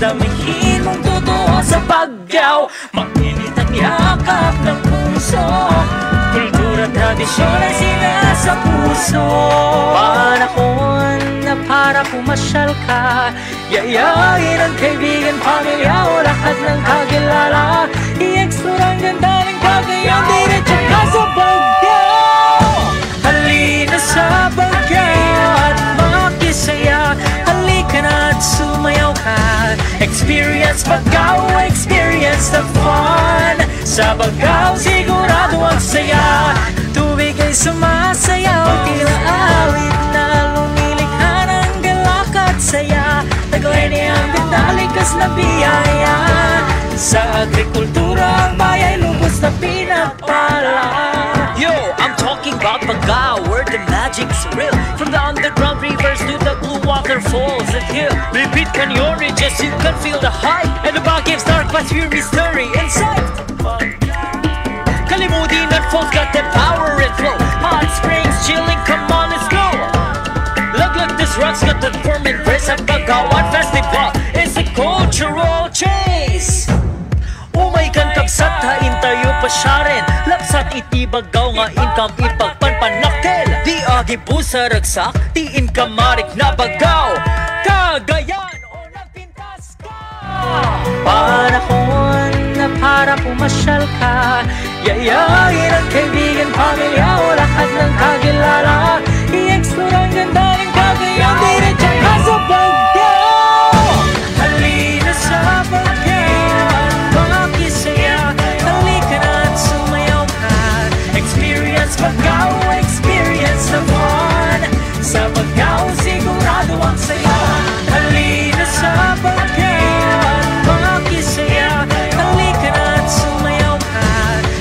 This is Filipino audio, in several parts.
Damdamihin mong totoo sa Pagao. Mainit ang yakap ng puso, kultura, tradisyon ay sinasa puso. Panahon na para pumasyal ka, yayain ang kaibigan, pamilya o lahat ng kakilala. I-explore ang ganda ng Cagayan, diretso ka sa Pagao. Halina sa Pagao at makisaya. Halika na at sumayaw ka. Experience Pagao, experience the fun. Sa Pagao sigurado ang saya. Tubig ay sumasayaw, tila awit na lumilikha ng galak at saya. Taglay niyang binalikas na biyaya. Sa agrikultura ang bayay lubos na pinapala. Yo, I'm talking about Pagao, where the magic's real. From the underground rivers to the blue waterfalls and hill. Repeat canyon ridges, you can feel the hype. And the Baguio's dark but pure mystery inside. Kalimutin and falls got the power and flow. Hot springs chilling, come on, let's go. Look, this rock's got the permanent grace of Pagawan Festival. It's a cultural chase. Umay kan kabsat, hain tayo pa siya rin. Lapsat iti Bagaw nga income ipagpanpanakil. Di agi pusa ragsak, tiin ka marik na Bagaw. Cagayan o nagpintas ka. Panahon na para pumasyal ka, yayain ang kaibigan, pamilya o lahat ng kakilala. I-explore ang ganda ng Cagayan, diretso ka sa Pagao. Halina sa Pagao at makisaya. Halika na at sumayaw ka. Experience Pagao, experience the fun. Sa Pagao sigurado ang saya. Halina sa Pagao at makisaya. Halika na at sumayaw ka.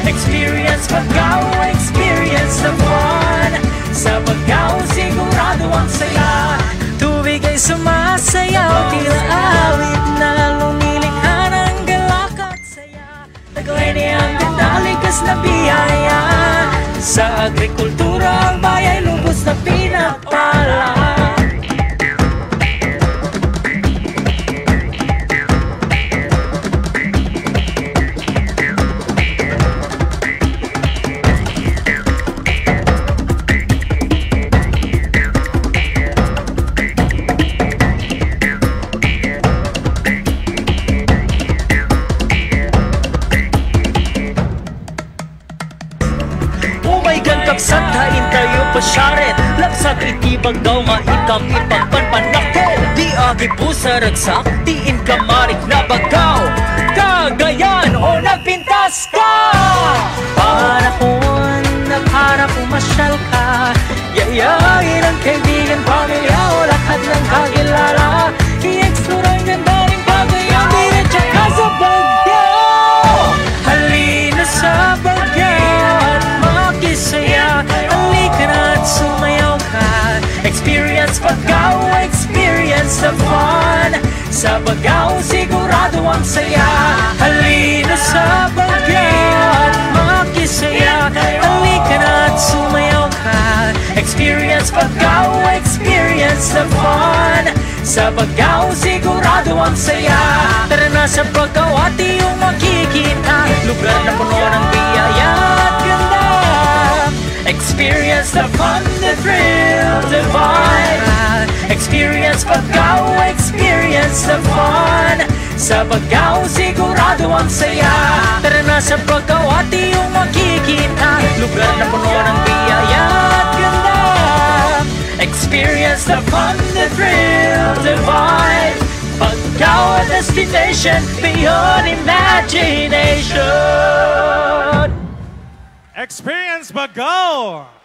Experience Pagao, experience the fun. Sa Pagao sigurado ang saya. Tubig ay sumasayaw, tila awit na lumilikha ng galak at saya. Taglay niyang dinalikas na biyaya. Sa agrikultura ang bayay lubos na pinapala. Kapsat, hain tayo pa siya rin. Lapsat iti Bagaw nga income ipagpanpanakil. Di agi pusa ragsak, tiin ka marik na Bagaw. Cagayan o nagpintas ka. Panahon na para pumasyal ka, yayain ang kaibigan, pamilya o lahat ng kakilala. I-explore ang ganda ng Cagayan, diretso ka sa Pagao. Halina sa Pagao at makisaya. Halika na at sumayaw ka. Experience Pagao, experience the fun. Sa Pagao sigurado ang saya. Halina sa Pagao at makisaya. Halika na at sumayaw ka. Experience Pagao, experience the fun. Sa Pagao sigurado ang saya. Tara na sa Pagao at iyong makikita. Lugar na puno ng biyaya at ganda. Experience the fun, the thrill, the vibe. Experience Pagao, experience the fun. Sa Pagao sigurado ang saya. Tara na sa Pagao at iyong makikita. Lugar na puno ng biyaya at ganda. Experience the fun, the thrill, the vibe. Pagao, a destination beyond imagination. Experience Pagao!